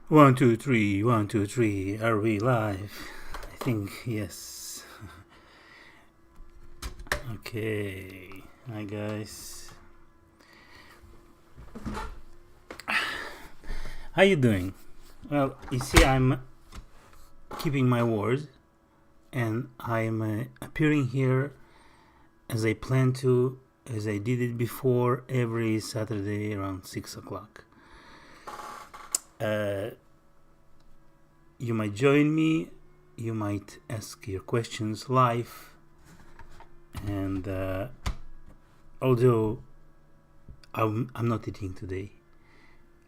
One, two, three, 1, 2, 3. Are we live? I think yes. Okay. Hi guys. How you doing? Well, you see, I'm keeping my word, and I'm appearing here as I plan to, as I did it before, every Saturday around 6 o'clock. You might join me. You might ask your questions live, and although I'm not eating today,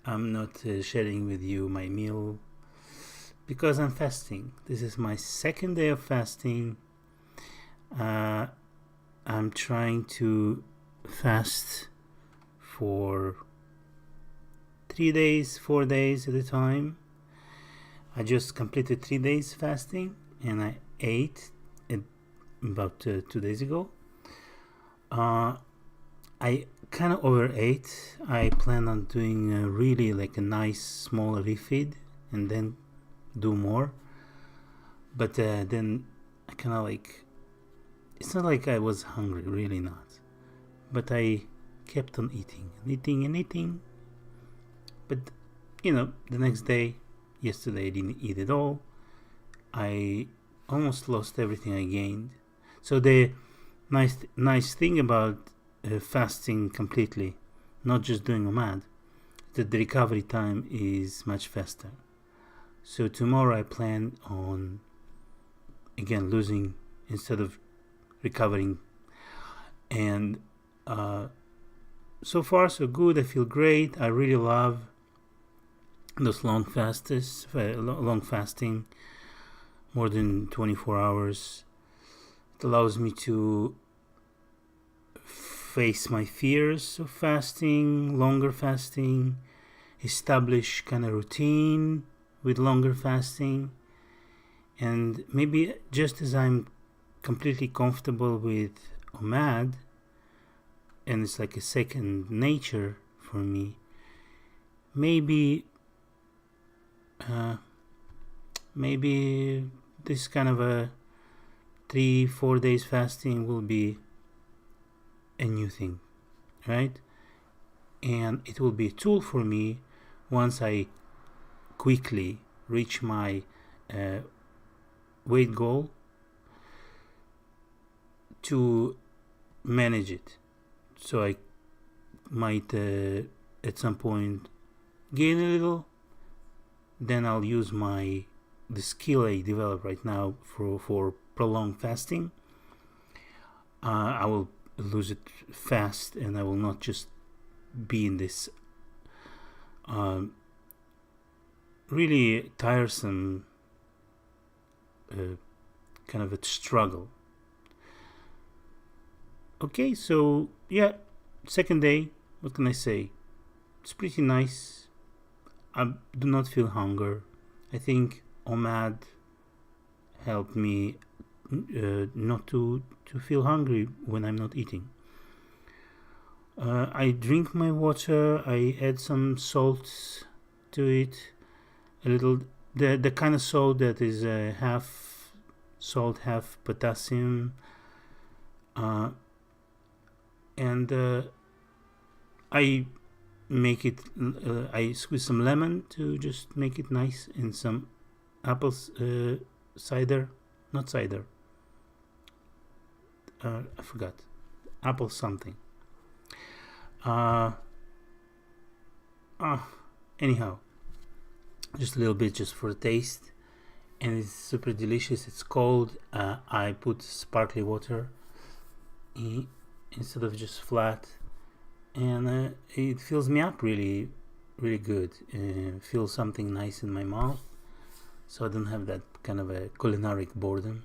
I'm not sharing with you my meal because I'm fasting. This is my second day of fasting. I'm trying to fast for 3 days, 4 days at a time. I just completed 3 days fasting, and I ate it about 2 days ago. I kind of overate. I plan on doing really like a nice small refeed and then do more. But then I kind of like, it's not like I was hungry, really not. But I kept on eating and eating and eating. But the next day, yesterday I didn't eat at all. I almost lost everything I gained. So the nice thing about fasting completely, not just doing OMAD, that the recovery time is much faster. So tomorrow I plan on again losing instead of recovering, and so far so good. I feel great. I really love those long fasting, more than 24 hours. It allows me to face my fears of fasting, longer fasting, establish kind of routine with longer fasting, and maybe just as I'm completely comfortable with OMAD, and it's like a second nature for me, maybe this kind of a 3-4 days fasting will be a new thing, right? And it will be a tool for me once I quickly reach my weight goal to manage it. So I might at some point gain a little, then I'll use the skill I develop right now for prolonged fasting. I will lose it fast, and I will not just be in this really tiresome kind of a struggle. Okay, so yeah, second day, what can I say? It's pretty nice. I do not feel hunger. I think OMAD helped me not to feel hungry when I'm not eating. I drink my water. I add some salt to it, a little, the kind of salt that is half salt, half potassium, and I make it. I squeeze some lemon to just make it nice, and some apple cider, not cider. I forgot, apple something. Anyhow, just a little bit, just for a taste, and it's super delicious. It's cold. I put sparkly water instead of just flat, and it fills me up really, really good. Feel something nice in my mouth, so I don't have that kind of a culinary boredom.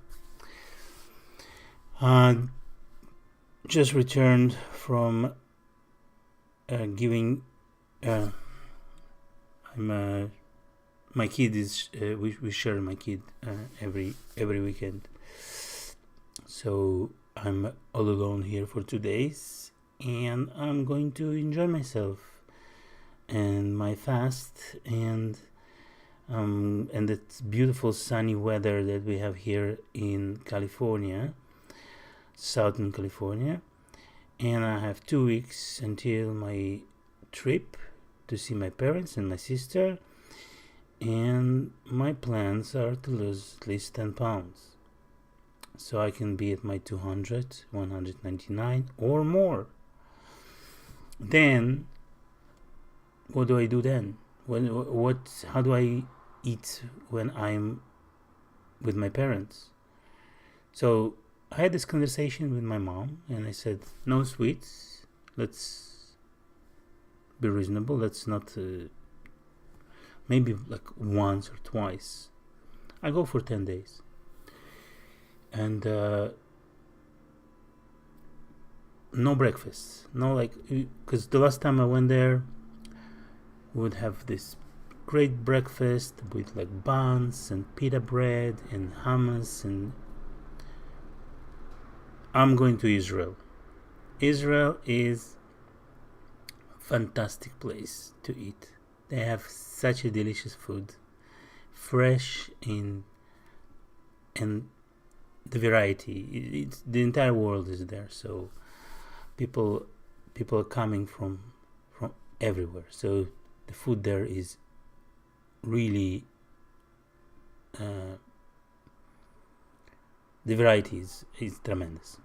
Just returned from giving. My kid is. We share my kid every weekend. So I'm all alone here for 2 days, and I'm going to enjoy myself and my fast, and and it's beautiful sunny weather that we have here in California, Southern California. And I have 2 weeks until my trip to see my parents and my sister. And my plans are to lose at least 10 pounds. So I can be at my 200, 199 or more. Then, what do I do then? How do I eat when I'm with my parents? So I had this conversation with my mom, and I said, no sweets. Let's be reasonable. Let's not, maybe like once or twice. I go for 10 days. And no breakfast. No, like, because the last time I went there, we would have this great breakfast with like buns and pita bread and hummus. And I'm going to Israel. Israel is a fantastic place to eat. They have such a delicious food, fresh and the variety. The entire world is there. So people are coming from everywhere. So the food there is really the variety is tremendous.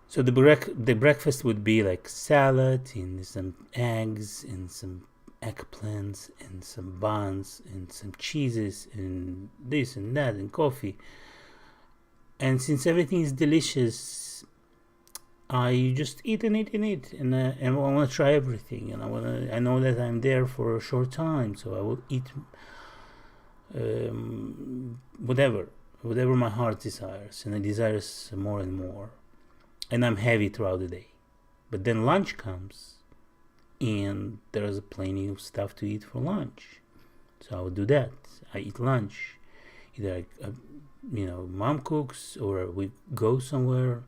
So the breakfast would be like salad and some eggs and some eggplants and some buns and some cheeses and this and that and coffee. And since everything is delicious, I just eat and I want to try everything, and I know that I'm there for a short time, so I will eat whatever my heart desires, and I desire more and more, and I'm heavy throughout the day. But then lunch comes, and there's plenty of stuff to eat for lunch, so I will do that. I eat lunch, either mom cooks or we go somewhere.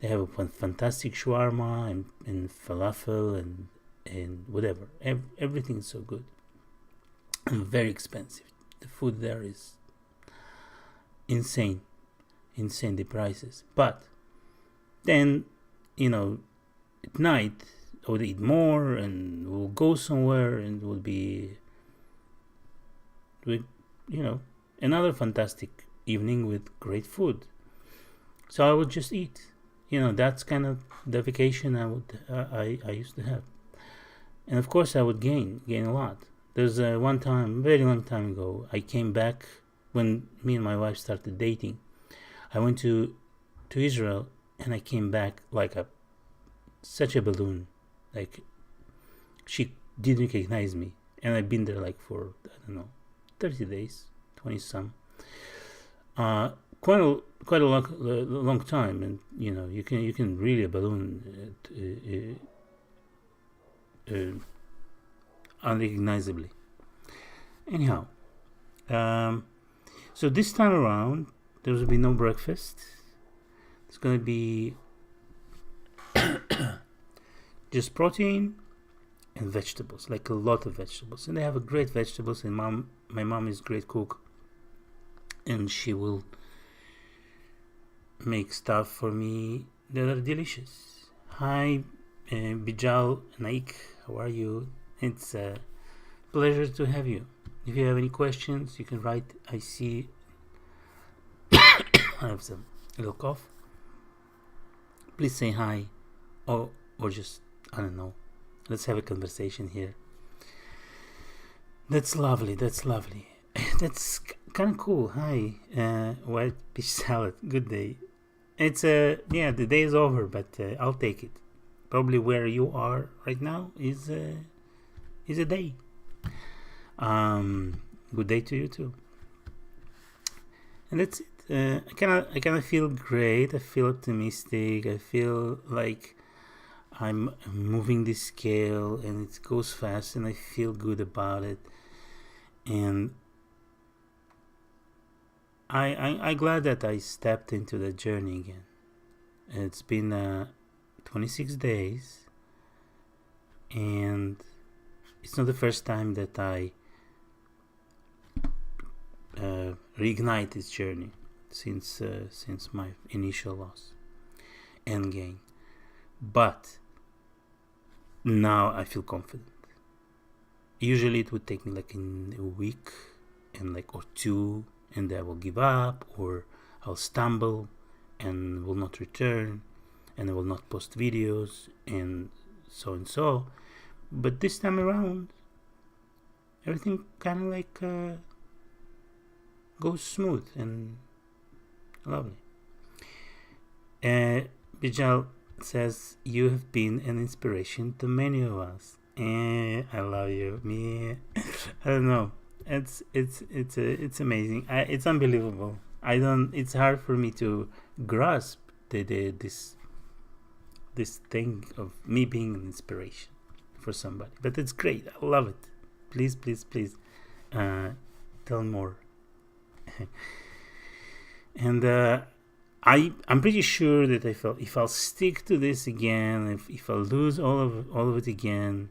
They have a fantastic shawarma and falafel and whatever. Everything is so good and very expensive. The food there is insane, the prices. But then, at night I would eat more and we'll go somewhere and we'll be with, another fantastic evening with great food. So I would just eat. That's kind of the vacation I used to have. And of course I would gain a lot. There's one time, very long time ago, I came back when me and my wife started dating. I went to Israel and I came back like such a balloon. Like, she didn't recognize me. And I've been there like for, 30 days, 20 some. Quite a long time, and you can really balloon unrecognizably. Anyhow, so this time around there will be no breakfast. It's gonna be just protein and vegetables, like a lot of vegetables, and they have a great vegetables. And my mom is a great cook, and she will make stuff for me that are delicious. Hi, Bijal Naik, how are you? It's a pleasure to have you. If you have any questions, you can write. I see I have a little cough. Please say hi, or just, I don't know, let's have a conversation here. That's lovely. That's kind of cool. Hi, white fish salad. Good day. It's the day is over, but I'll take it. Probably where you are right now is a day. Good day to you too. And that's it. I kind of feel great. I feel optimistic. I feel like I'm moving the scale, and it goes fast, and I feel good about it. And I'm glad that I stepped into the journey again. It's been 26 days, and it's not the first time that I reignite this journey since my initial loss and gain. But now I feel confident. Usually it would take me like in a week and like or two, and I will give up, or I'll stumble and will not return, and I will not post videos and so. But this time around, everything kind of like goes smooth and lovely. Bijal says, you have been an inspiration to many of us. I love you. Me, I don't know. It's amazing. It's unbelievable. It's hard for me to grasp this thing of me being an inspiration for somebody. But it's great. I love it. Please, tell more. And I'm pretty sure that if I'll stick to this again, if I'll lose all of it again,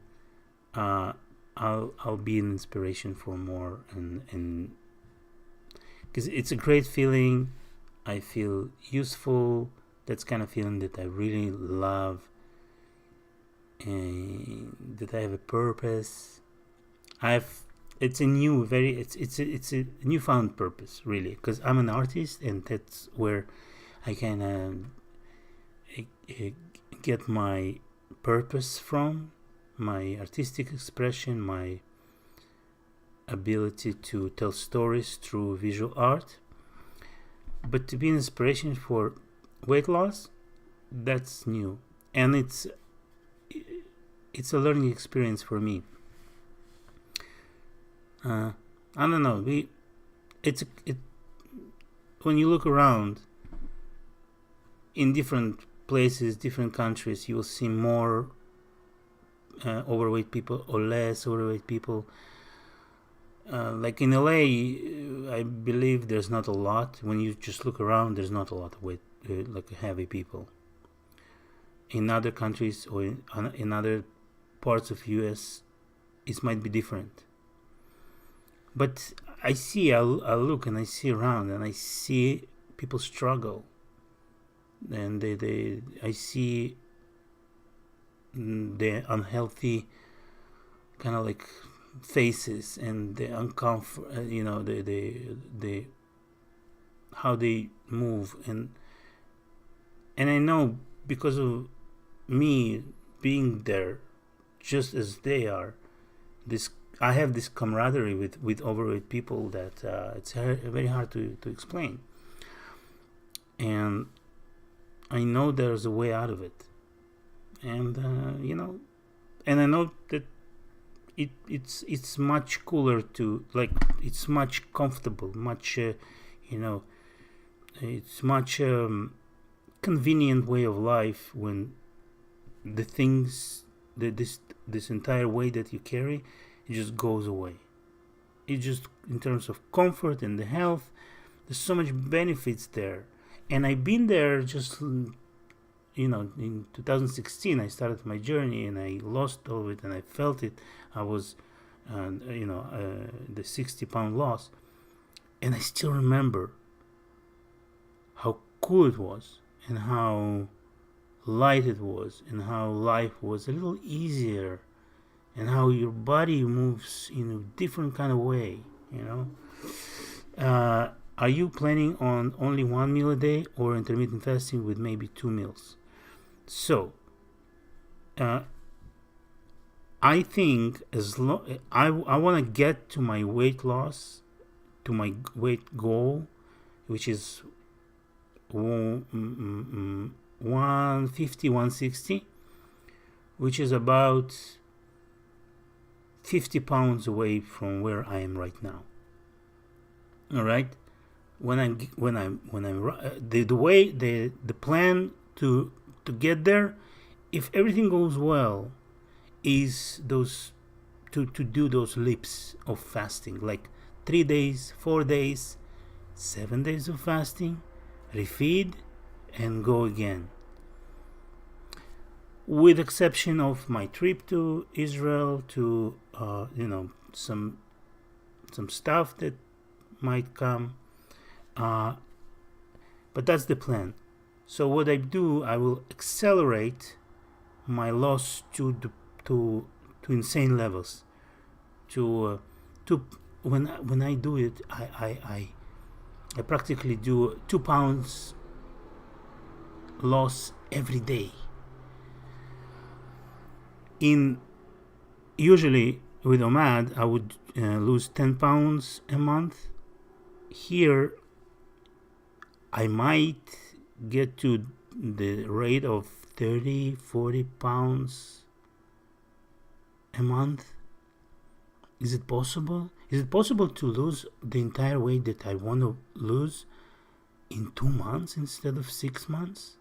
I'll be an inspiration for more, and because it's a great feeling. I feel useful. That's kind of feeling that I really love, and that I have a purpose. It's a newfound purpose, really, because I'm an artist, and that's where I can get my purpose from, my artistic expression, my ability to tell stories through visual art. But to be an inspiration for weight loss, that's new, and it's a learning experience for me. I don't know. When you look around in different places, different countries, you will see more overweight people or less overweight people. Like in LA, I believe there's not a lot. When you just look around, there's not a lot of weight, like heavy people. In other countries or in other parts of US, it might be different. But I look and I see around, and I see people struggle, and I see the unhealthy kind of like faces, and the uncomfort, the how they move, and I know, because of me being there just as they are, I have this camaraderie with overweight people that it's very hard to explain. And I know there's a way out of it. And, and I know that it's much cooler to, like, it's much comfortable, much, it's much convenient way of life when the things, this entire weight that you carry, it just goes away. It just, in terms of comfort and the health, there's so much benefits there. And I've been there just, in 2016, I started my journey, and I lost all of it, and I felt it. I was, the 60-pound loss. And I still remember how cool it was, and how light it was, and how life was a little easier, and how your body moves in a different kind of way, Are you planning on only one meal a day, or intermittent fasting with maybe 2 meals? So, I think I want to get to my weight loss, to my weight goal, which is 150, 160, which is about 50 pounds away from where I am right now. All right. The plan to get there, if everything goes well, is to do those leaps of fasting, like 3 days, 4 days, 7 days of fasting, refeed, and go again. With exception of my trip to Israel, to some stuff that might come, but that's the plan. So what I do, I will accelerate my loss to insane levels. To when I do it, I practically do 2 pounds loss every day. Usually with OMAD, I would lose 10 pounds a month. Here, I might get to the rate of 30-40 pounds a month. Is it possible? Is it possible to lose the entire weight that I want to lose in 2 months instead of 6 months?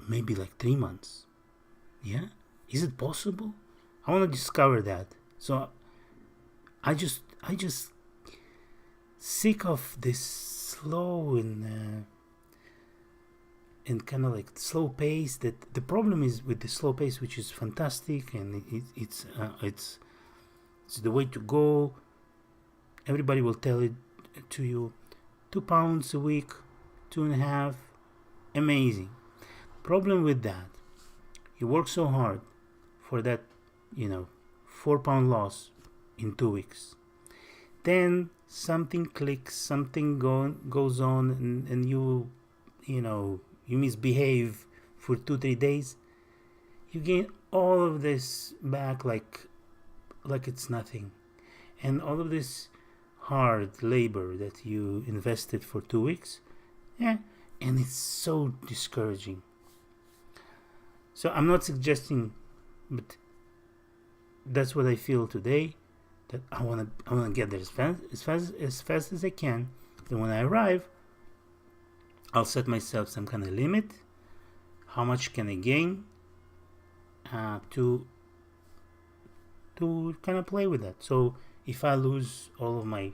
Maybe like 3 months. Yeah? Is it possible? I want to discover that. So I just sick of this slow and kind of like slow pace. That the problem is with the slow pace, which is fantastic, and it's the way to go. Everybody will tell it to you. 2 pounds a week, 2.5, amazing. Problem with that, you work so hard for that, 4-pound loss in 2 weeks. Then something clicks, something goes on, and you misbehave for 2-3 days. You gain all of this back like it's nothing, and all of this hard labor that you invested for 2 weeks, and it's so discouraging. So I'm not suggesting, but that's what I feel today. That I wanna get there as fast as I can. Then when I arrive, I'll set myself some kind of limit. How much can I gain? To kind of play with that. So if I lose all of my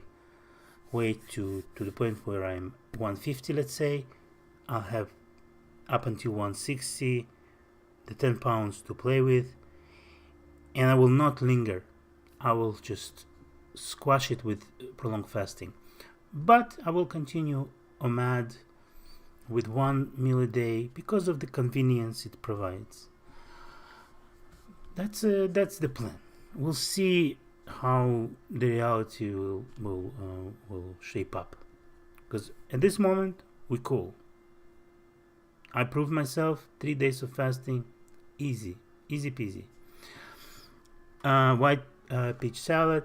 weight to the point where I'm 150, let's say, I'll have up until 160, the 10 pounds to play with, and I will not linger. I will just squash it with prolonged fasting. But I will continue OMAD with 1 meal a day because of the convenience it provides. That's the plan. We'll see how the reality will shape up. Because at this moment, we're cool. I proved myself, 3 days of fasting, easy peasy. White peach salad.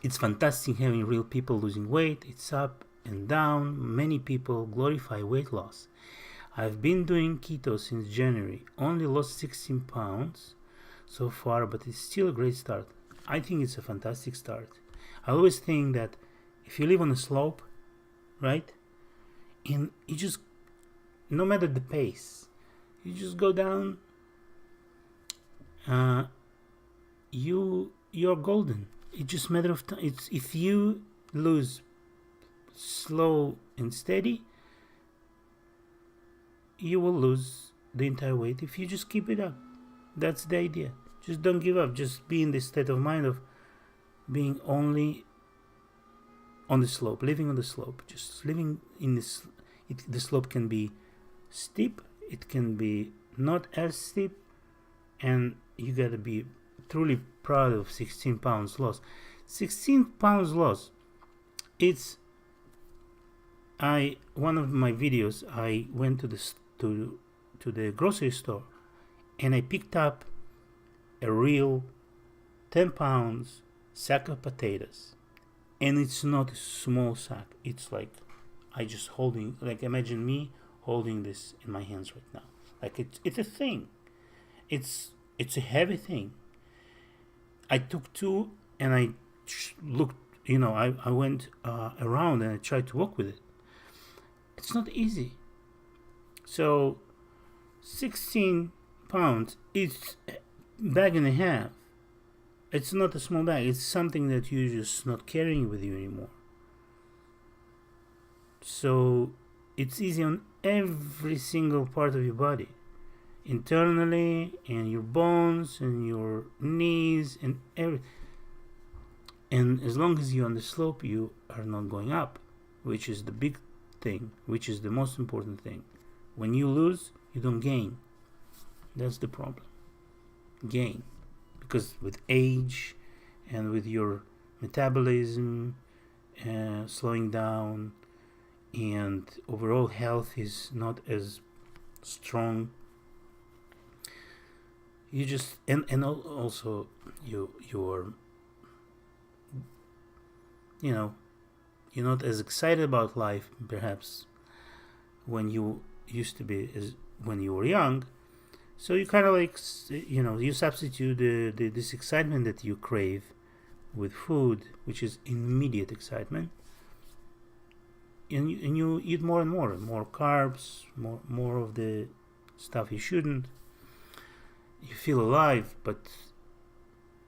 It's fantastic having real people losing weight. It's up and down. Many people glorify weight loss. I've been doing keto since January. Only lost 16 pounds so far, but it's still a great start. I think it's a fantastic start. I always think that if you live on a slope, right, and you just, no matter the pace, you just go down, you're golden. It's just a matter of time. It's if you lose slow and steady, you will lose the entire weight if you just keep it up. That's the idea. Just don't give up. Just be in this state of mind of being only on the slope, living on the slope. Just living in this. The slope can be steep. It can be not as steep, and you gotta be truly proud of 16 pounds loss. 16 pounds loss. It's one of my videos. I went to the grocery store, and I picked up a real 10 pounds sack of potatoes, and it's not a small sack. It's like I just holding, like imagine me holding this in my hands right now. Like it's a thing. It's a heavy thing. I took 2 and I looked. I went around and I tried to walk with it. It's not easy. So 16 pounds. It's a bag and a half. It's not a small bag. It's something that you're just not carrying with you anymore. So it's easy on every single part of your body, internally, and your bones and your knees and everything. And as long as you're on the slope, you are not going up, which is the big thing, which is the most important thing. When you lose, you don't gain. That's the problem. Gain. Because with age and with your metabolism slowing down, and overall health is not as strong, you just and also you're you're not as excited about life perhaps when you used to be as when you were young. So you kind of like you substitute this excitement that you crave with food, which is immediate excitement, and you eat more and more carbs, more of the stuff you shouldn't. You feel alive, but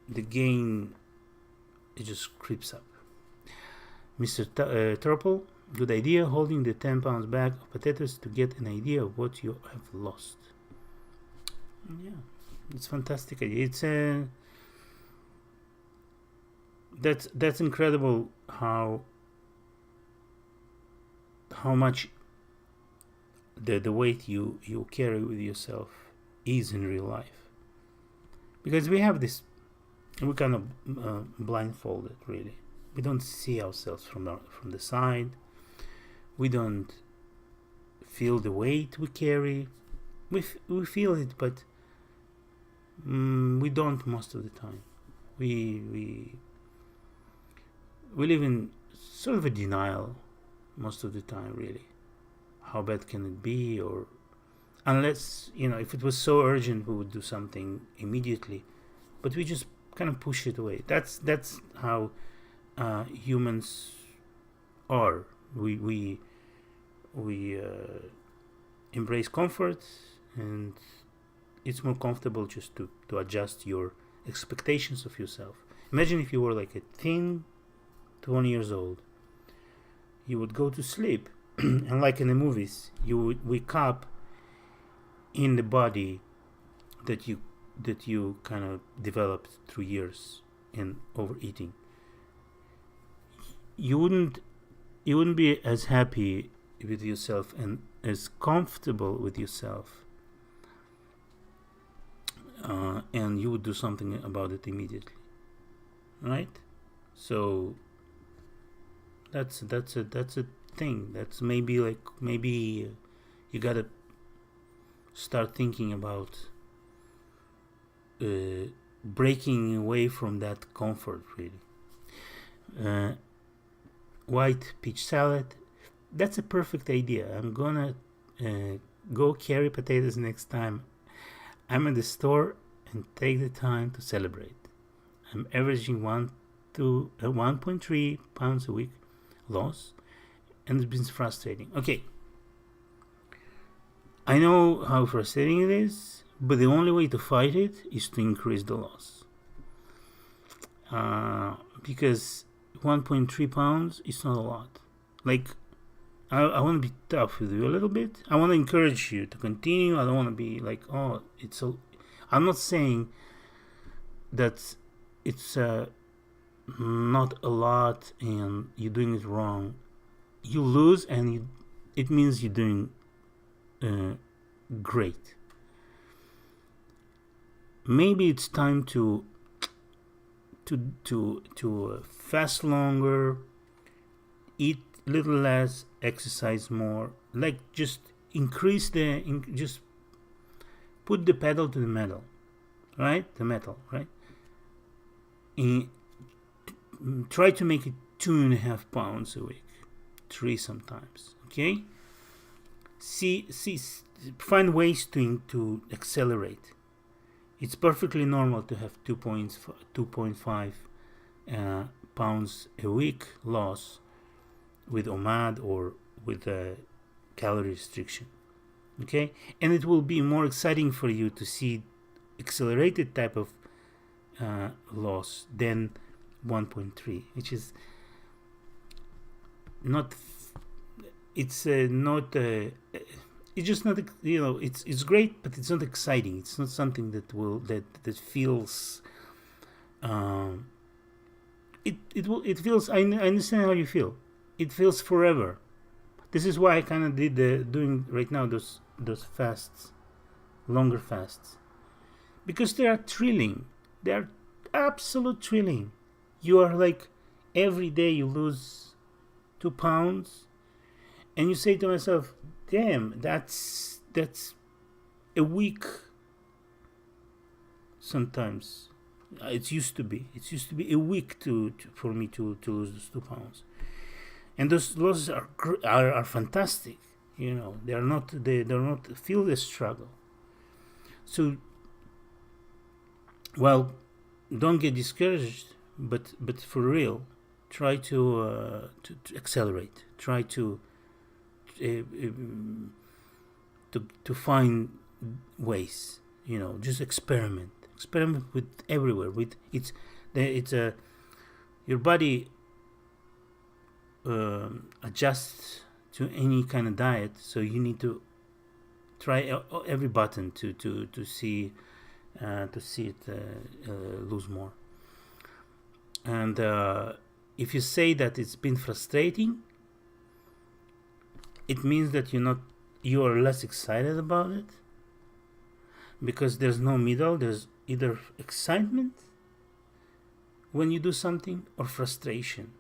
the gain, it just creeps up. Mr. Turple, good idea, holding the 10 pounds bag of potatoes to get an idea of what you have lost. Yeah, it's fantastic idea. It's that's incredible how much the weight you carry with yourself is in real life, because we have this, we kind of blindfolded, really. We don't see ourselves from the side. We don't feel the weight we carry. We feel it, but we don't most of the time. We live in sort of a denial most of the time, really. How bad can it be? Or unless, if it was so urgent, we would do something immediately, but we just kind of push it away. That's how humans are. We embrace comfort, and it's more comfortable just to adjust your expectations of yourself. Imagine if you were like a thin 20 years old. You would go to sleep and like in the movies, you would wake up in the body that you kind of developed through years in overeating. You wouldn't be as happy with yourself and as comfortable with yourself, and you would do something about it immediately, right? So that's a thing. That's maybe you gotta start thinking about breaking away from that comfort, really. White peach salad, that's a perfect idea. I'm gonna go carry potatoes next time I'm at the store and take the time to celebrate. I'm averaging 1.3 pounds a week loss, and it's been frustrating. Okay, I know how frustrating it is, but the only way to fight it is to increase the loss. Because 1.3 pounds is not a lot. Like, I want to be tough with you a little bit. I want to encourage you to continue. I don't want to be like, oh, it's so. I'm not saying that it's not a lot and you're doing it wrong. You lose, and it means you're doing great. Maybe it's time to fast longer, eat little less, exercise more. Like, just increase just put the pedal to the metal, right? The metal, right? And try to make it 2.5 pounds a week, 3 sometimes. Okay. Find ways to accelerate. It's perfectly normal to have 2.5 pounds a week loss with OMAD or with a calorie restriction. Okay, and it will be more exciting for you to see accelerated type of loss than 1.3, which is not. It's not. It's just not. It's great, but it's not exciting. It's not something that feels it feels. I understand how you feel. It feels forever. This is why I kind of did doing right now those fasts, longer fasts, because they are thrilling. They are absolute thrilling. You are like, every day you lose 2 pounds, and you say to myself, "Damn, that's a week." Sometimes it used to be a week for me to lose those 2 pounds, and those losses are fantastic. They're not feel the struggle. So, well, don't get discouraged, but for real, try to accelerate. Try to find ways. Just experiment with everywhere. With it's your body adjusts to any kind of diet, so you need to try every button to see it lose more. And if you say that it's been frustrating, it means that you are less excited about it, because there's no middle. There's either excitement when you do something or frustration.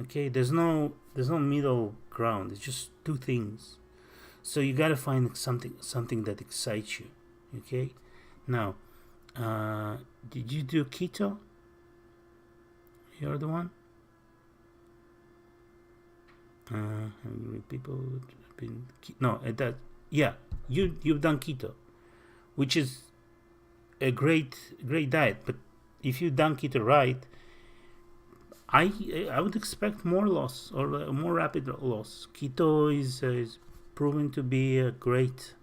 Okay, there's no middle ground. It's just two things. So you gotta find something that excites you. Okay, now, did you do keto? You're the one. People have been that yeah. You've done keto, which is a great diet. But if you've done keto right, I would expect more loss, or a more rapid loss. Keto is proven to be a great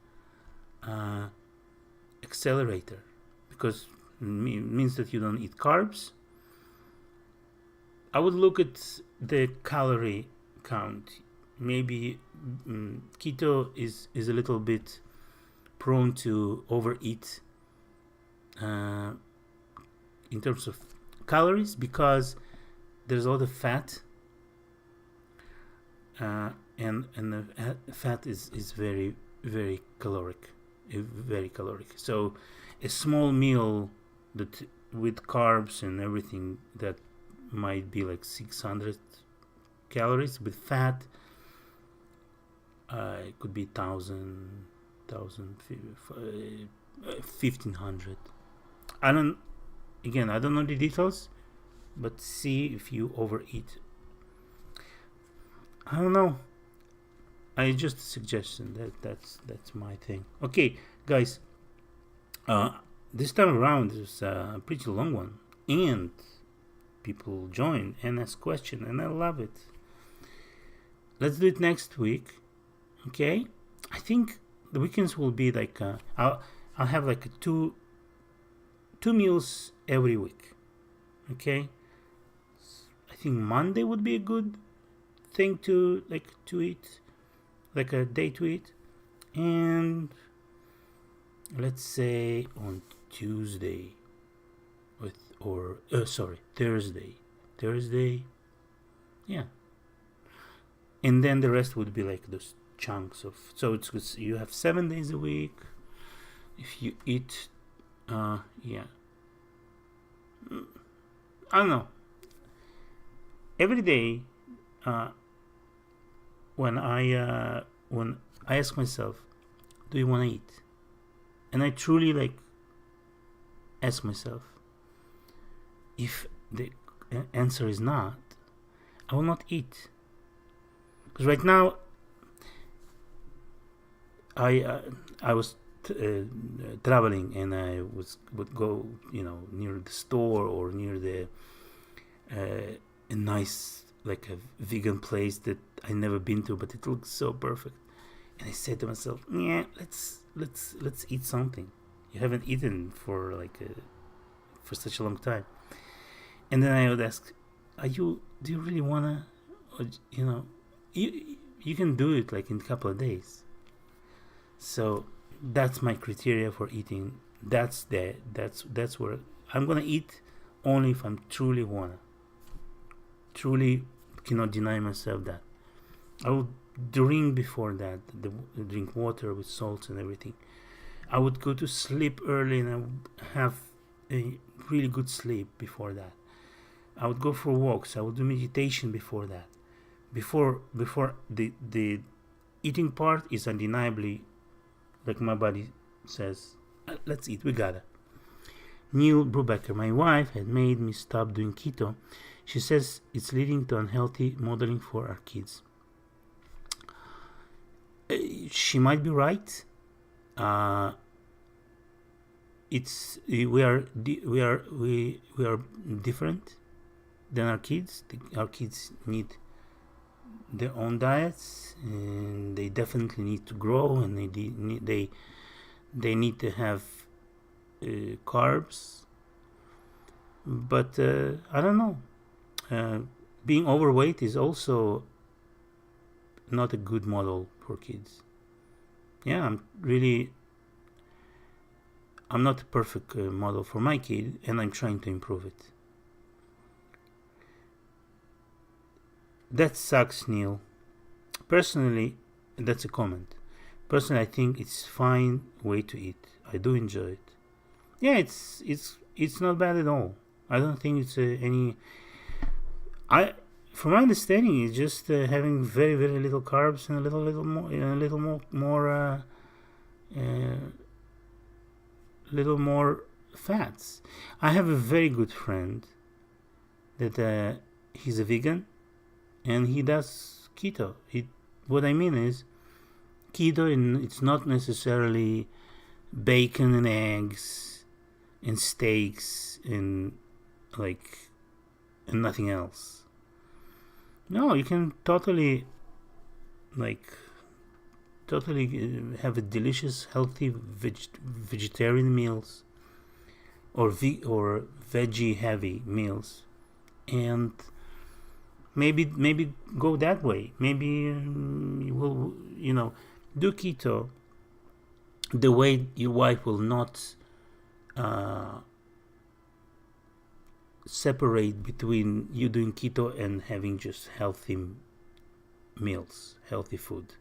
accelerator, because it means that you don't eat carbs. I would look at the calorie count. Maybe keto is a little bit prone to overeat in terms of calories, because there's a lot of fat, and the fat is very, very caloric, So a small meal that with carbs and everything, that might be like 600 calories. With fat, it could be 1,500. I don't know the details, but see if you overeat. I don't know. I just a suggestion. That's my thing. Okay, guys. This time around is a pretty long one, and people join and ask questions, and I love it. Let's do it next week. Okay, I think the weekends will be like I'll have like two meals every week. Okay, I think Monday would be a good thing to eat, like a day to eat, and let's say on Tuesday Thursday, yeah, and then the rest would be like those chunks of. So it's you have 7 days a week. If you eat, yeah, I don't know. Every day, when I ask myself, do you want to eat? And I truly ask myself, if the answer is not, I will not eat. Because right now, I was traveling, and I would go near the store, or near the a nice a vegan place that I never been to, but it looks so perfect. And I said to myself, yeah, let's eat something. You haven't eaten for for such a long time. And then I would ask, do you really wanna, you can do it in a couple of days. So that's my criteria for eating. That's where I'm gonna eat, only if I'm truly wanna. truly cannot deny myself that. I would drink before that, drink water with salt and everything. I would go to sleep early and I would have a really good sleep before that. I would go for walks. I would do meditation before that. Before the eating part is undeniably, like my body says, let's eat. We gotta. Neil Brubaker, my wife, had made me stop doing keto. She says it's leading to unhealthy modeling for our kids. She might be right. We are different than our kids. Our kids need their own diets, and they definitely need to grow, and they need to have carbs. But I don't know. Being overweight is also not a good model for kids. Yeah, I'm not a perfect model for my kid, and I'm trying to improve it. That sucks, Neil. Personally, that's a comment. Personally, I think it's fine way to eat. I do enjoy it. Yeah, it's not bad at all. I don't think it's any. From my understanding, it's just having very very little carbs and a little more fats. I have a very good friend that he's a vegan and he does keto. What I mean is keto, and it's not necessarily bacon and eggs and steaks and nothing else. No, you can totally have a delicious, healthy vegetarian meals or veggie heavy meals, and maybe go that way. Maybe you will do keto the way your wife will not separate between you doing keto and having just healthy meals, healthy food.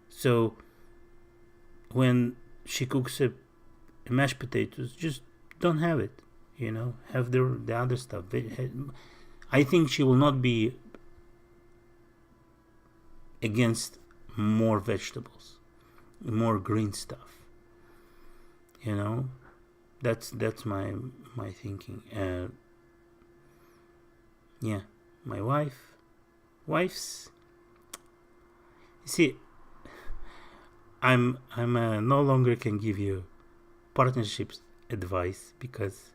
So when she cooks a mashed potatoes, just don't have it. Have the other stuff. I think she will not be against more vegetables, more green stuff. That's my thinking. Yeah, my wives. You see, I'm no longer can give you partnerships advice because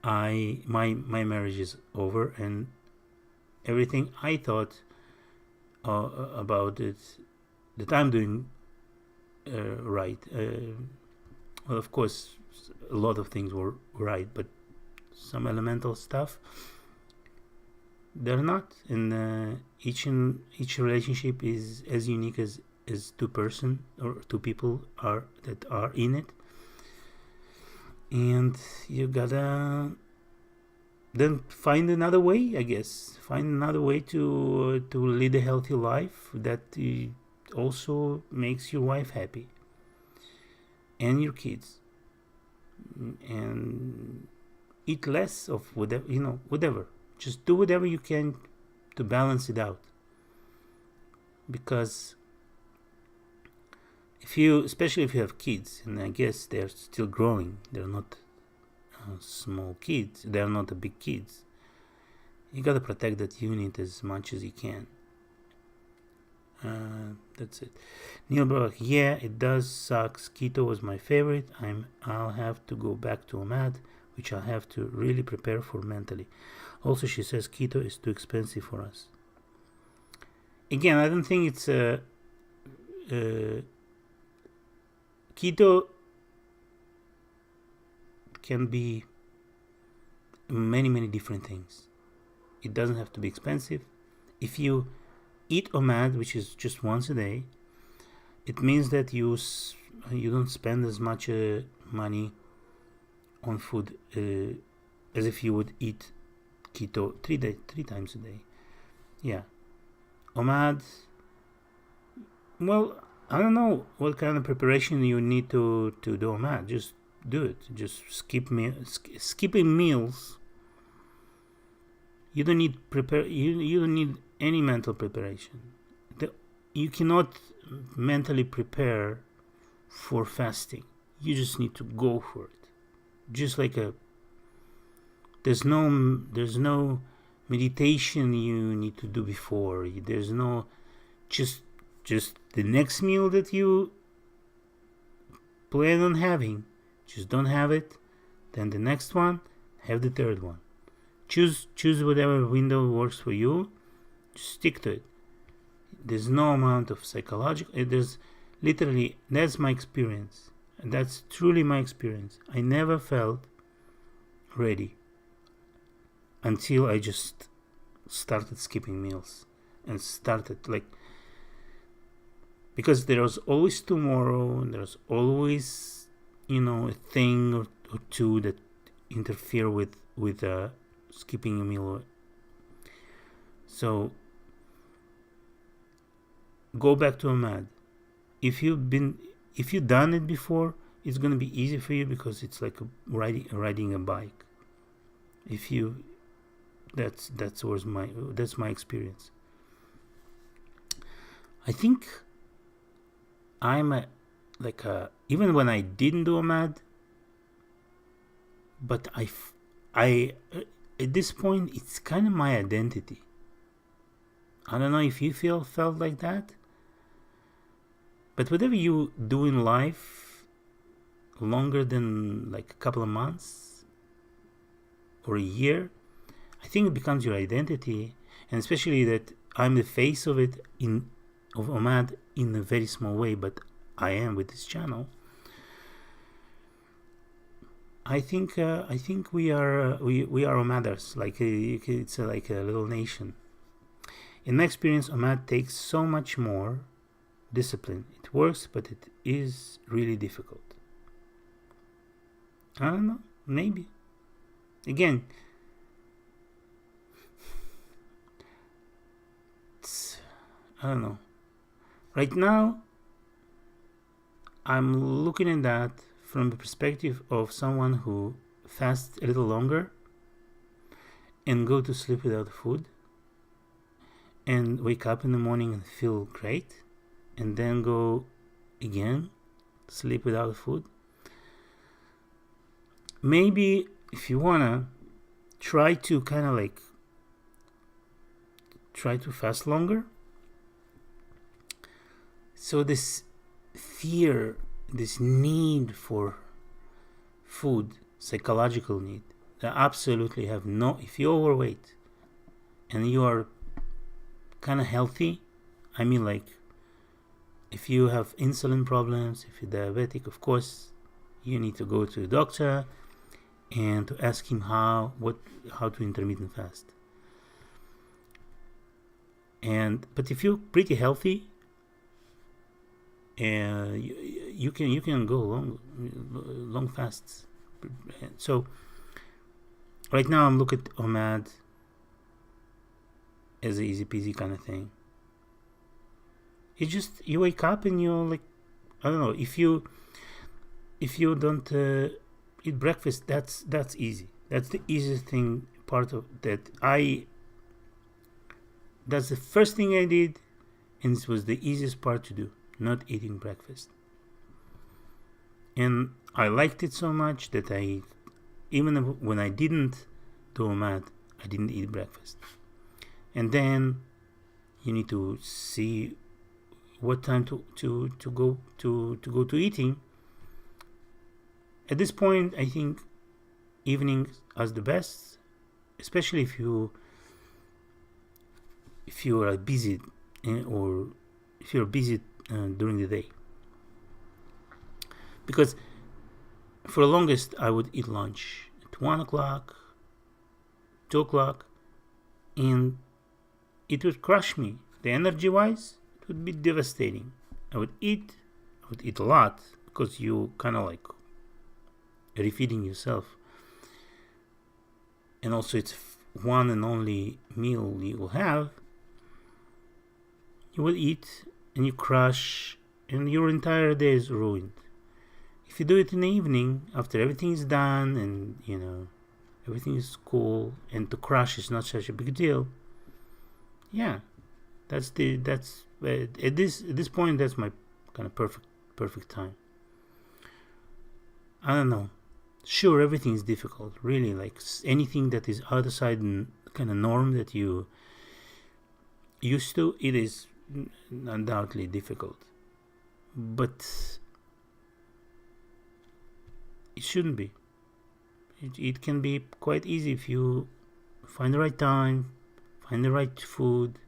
my marriage is over, and everything I thought about it that I'm doing right. Well, of course, a lot of things were right, but some elemental stuff they're not. And each relationship is as unique as two people that are in it, and you gotta then find another way. I guess find another way to lead a healthy life that also makes your wife happy and your kids, and eat less of whatever. Just do whatever you can to balance it out, because especially if you have kids, and I guess they're still growing, they're not small kids, they're not the big kids, you gotta protect that unit as much as you can. That's it. Neil Brock, yeah, it does suck. Keto was my favorite. I'll have to go back to OMAD, which I'll have to really prepare for mentally. Also, she says keto is too expensive for us. Again, I don't think it's keto can be many different things. It doesn't have to be expensive. If you eat OMAD, which is just once a day, it means that you don't spend as much money on food as if you would eat keto 3 times a day. Yeah. OMAD, well, I don't know what kind of preparation you need to do OMAD. Just do it. Just skipping meals. You don't need you don't need any mental preparation. You cannot mentally prepare for fasting. You just need to go for it. Just like there's no meditation you need to do before. There's no just the next meal that you plan on having, just don't have it. Then the next one, have the third one. Choose whatever window works for you. Just stick to it. There's no amount of psychological. There's literally, that's my experience. And that's truly my experience. I never felt ready until I just started skipping meals and started because there was always tomorrow, and there's always a thing or two that interfere with skipping a meal. So go back to OMAD. If you've done it before, it's gonna be easy for you because it's like riding a bike. That's my experience. I think I'm even when I didn't do OMAD, but I at this point it's kind of my identity. I don't know if you felt like that, but whatever you do in life longer than like a couple of months or a year, I think it becomes your identity, and especially that I'm the face of it of OMAD in a very small way, but I am with this channel. I think we are OMADers. It's like a little nation. In my experience, OMAD takes so much more discipline. It works, but it is really difficult. I don't know. Maybe. Again, I don't know. Right now, I'm looking at that from the perspective of someone who fasts a little longer and go to sleep without food and wake up in the morning and feel great, and then go again, sleep without food. Maybe if you wanna try to try to fast longer. So this fear, this need for food, psychological need, they absolutely have no. If you're overweight and you are kind of healthy, I mean, like, if you have insulin problems, if you're diabetic, of course you need to go to the doctor and to ask him how to intermittent fast. But if you're pretty healthy, you can go long fasts. So right now I'm looking at OMAD as an easy peasy kind of thing. It's just you wake up and you're like, I don't know, if you don't eat breakfast, that's easy. That's the easiest thing part of that. That's the first thing I did, and it was the easiest part to do, not eating breakfast. And I liked it so much that even when I didn't do OMAD, I didn't eat breakfast. And then you need to see what time to go to eating. At this point, I think evenings are the best, especially if you are busy or if you're busy during the day. Because for the longest, I would eat lunch at 1 o'clock, 2 o'clock, and it would crush me. The energy-wise, it would be devastating. I would eat a lot because you kind of like refeeding yourself. And also it's one and only meal you will have, you will eat and you crush, and your entire day is ruined. If you do it in the evening, after everything is done and everything is cool, and to crush is not such a big deal, yeah, at this point, that's my kind of perfect time. I don't know. Sure, everything is difficult, really. Like anything that is outside kind of norm that you used to, it is undoubtedly difficult. But it shouldn't be. It can be quite easy if you find the right time, find the right food,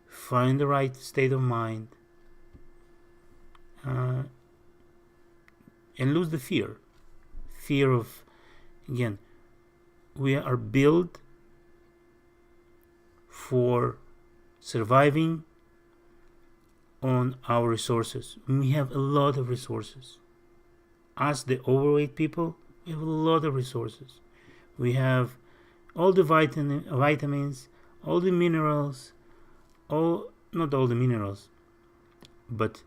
find the right state of mind, and lose the fear of, again, we are built for surviving on our resources. We have a lot of resources. Us, the overweight people, we have a lot of resources. We have all the vitamins, all the minerals, not all the minerals, but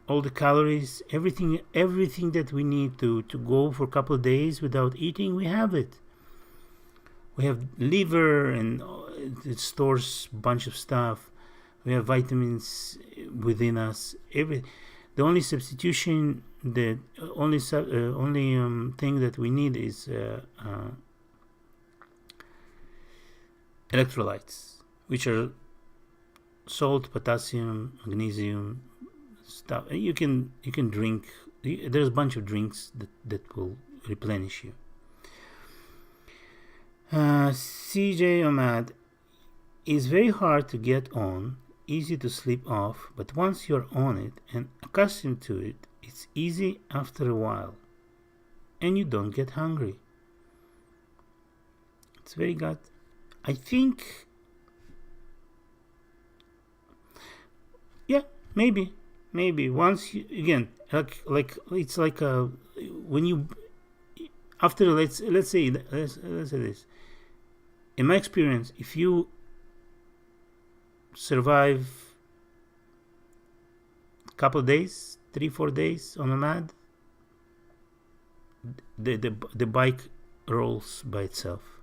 all the calories, everything that we need to go for a couple of days without eating, we have it. We have liver, and it stores a bunch of stuff. We have vitamins within us. The only substitution, the only thing that we need is electrolytes, which are salt, potassium, magnesium, stuff. You can drink. There's a bunch of drinks that will replenish you. CJ OMAD is very hard to get on, easy to slip off, but once you're on it and accustomed to it, it's easy after a while, and you don't get hungry. It's very good. I think, yeah, maybe once you, again, like it's like when you, after let's say this, in my experience, if you survive a couple of days, 3-4 days on OMAD, the bike rolls by itself.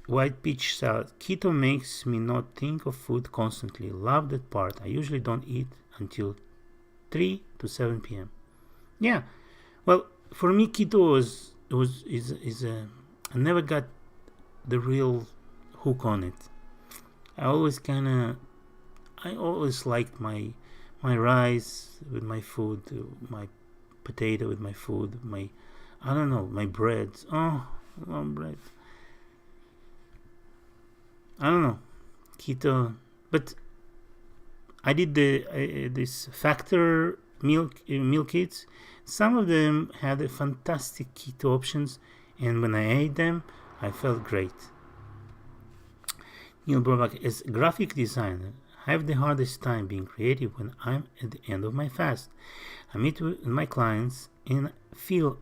White peach salad. Keto makes me not think of food constantly. Love that part. I usually don't eat until 3 to 7 p.m. Yeah, well, for me, keto I never got the real hook on it. I always liked my rice with my food, my potato with my food, my bread. Oh, I love bread. I don't know, keto, but I did this factor meal kits. Some of them had a fantastic keto options, and when I ate them, I felt great. Neil Borbach, as a graphic designer, I have the hardest time being creative when I'm at the end of my fast. I meet with my clients and feel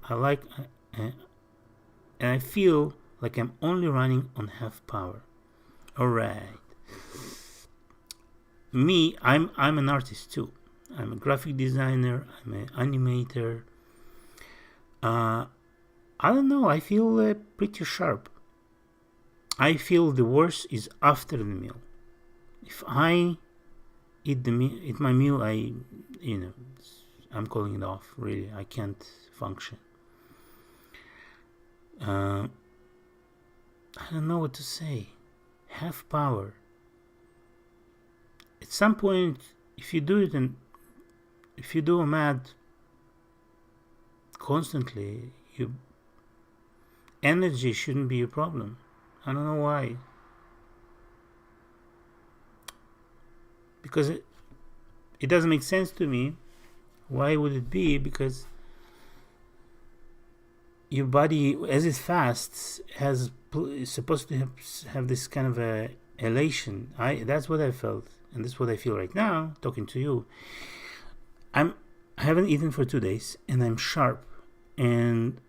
I feel like I'm only running on half power. All right. Me, I'm an artist too. I'm a graphic designer. I'm an animator. I don't know. I feel pretty sharp. I feel the worst is after the meal. If I eat my meal, I'm calling it off. Really, I can't function. I don't know what to say. Half power. At some point, if you do it, and if you do OMAD constantly, energy shouldn't be a problem. I don't know why. Because it doesn't make sense to me. Why would it be? Because your body, as it fasts, is supposed to have this kind of a elation. That's what I felt, and that's what I feel right now talking to you. I haven't eaten for 2 days, and I'm sharp, and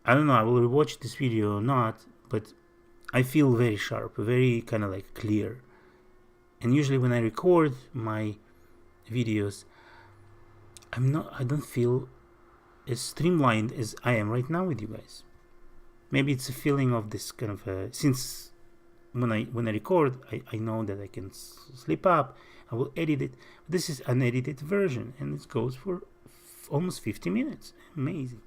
I don't know, I will rewatch this video or not, but I feel very sharp, very kind of like clear. And usually when I record my videos, I don't feel as streamlined as I am right now with you guys. Maybe it's a feeling of this kind of since when I record, I know that I can slip up. I will edit it. This is an edited version, and it goes for almost 50 minutes. Amazing.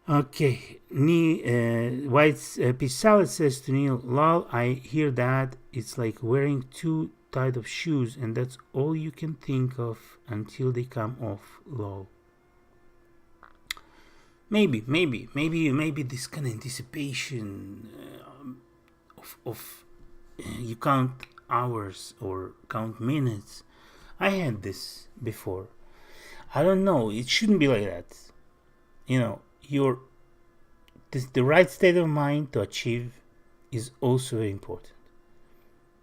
Okay, White Peach Salad says to Neil, lol, I hear that it's like wearing too tight of shoes, and that's all you can think of until they come off, lol. Maybe this kind of anticipation of you count hours or count minutes. I had this before. I don't know. It shouldn't be like that. You know, the right state of mind to achieve is also very important.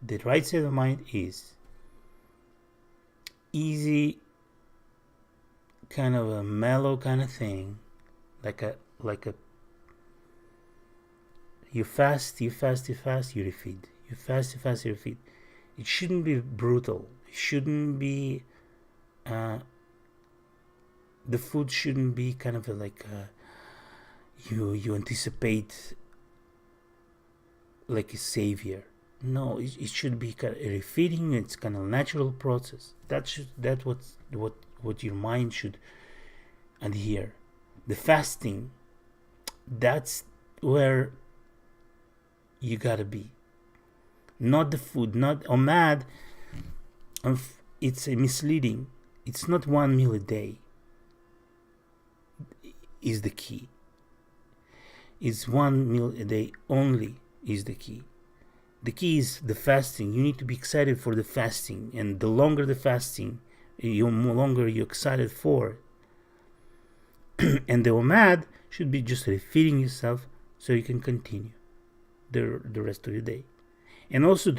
The right state of mind is easy, kind of a mellow kind of thing, like a you fast, you refeed. You fast, you refeed. It shouldn't be brutal. It shouldn't be the food shouldn't be kind of like you anticipate like a savior. No, it should be kind of refeeding. It's kind of natural process. That's what your mind should adhere. The fasting, that's where you gotta be. Not the food, not OMAD. It's misleading. It's not 1 meal a day is the key. It's 1 meal a day only is the key. The key is the fasting. You need to be excited for the fasting, and the longer the fasting, the longer you're excited for it. And the OMAD should be just feeding yourself so you can continue the rest of the day. And also,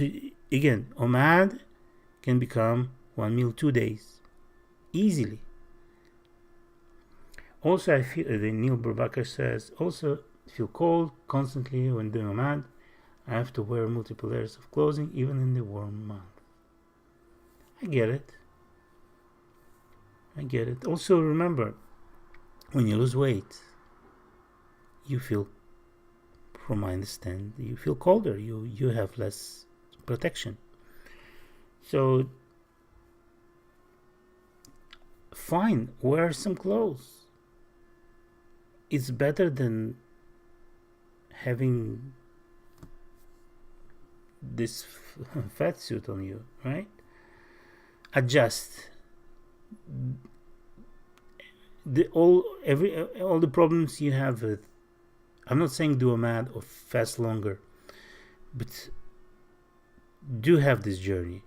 again, OMAD can become 1 meal 2 days easily. Also, I feel, Neil Burbacher says, also feel cold constantly when doing OMAD. I have to wear multiple layers of clothing even in the warm month. I get it. Also, remember, when you lose weight, you feel, from I understand, you feel colder. You have less protection. So, fine, wear some clothes. It's better than having this fat suit on you, right? Adjust. All the problems you have with, I'm not saying do OMAD or fast longer, but do have this journey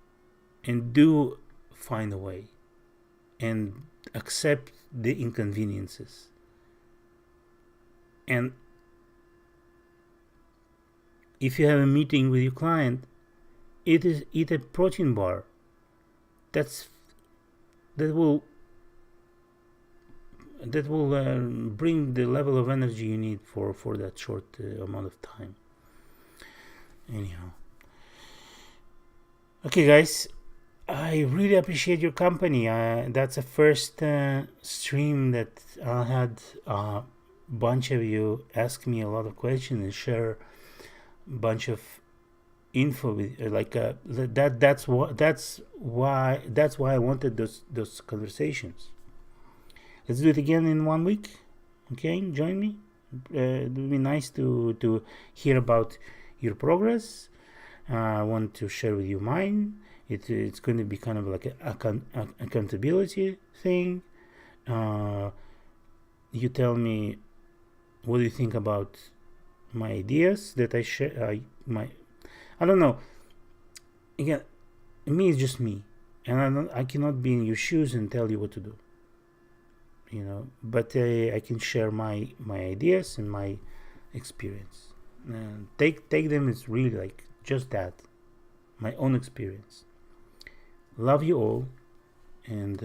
and do find a way and accept the inconveniences. And if you have a meeting with your client, eat a protein bar. That will bring the level of energy you need for that short amount of time. Anyhow, okay, guys, I really appreciate your company. That's the first stream that I had a bunch of you ask me a lot of questions and share a bunch of info with that's why I wanted those conversations. Let's do it again in 1 week. Okay, join me. It would be nice to hear about your progress. I want to share with you mine. It's going to be kind of like a accountability thing. You tell me what do you think about my ideas that I share. I don't know. Again, me is just me, and I cannot be in your shoes and tell you what to do. But I can share my ideas and my experience. Take them as really like just that, my own experience. Love you all, and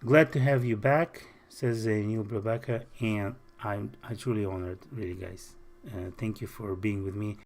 glad to have you back, says Neil Brabaka, and I truly honored, really, guys. Thank you for being with me.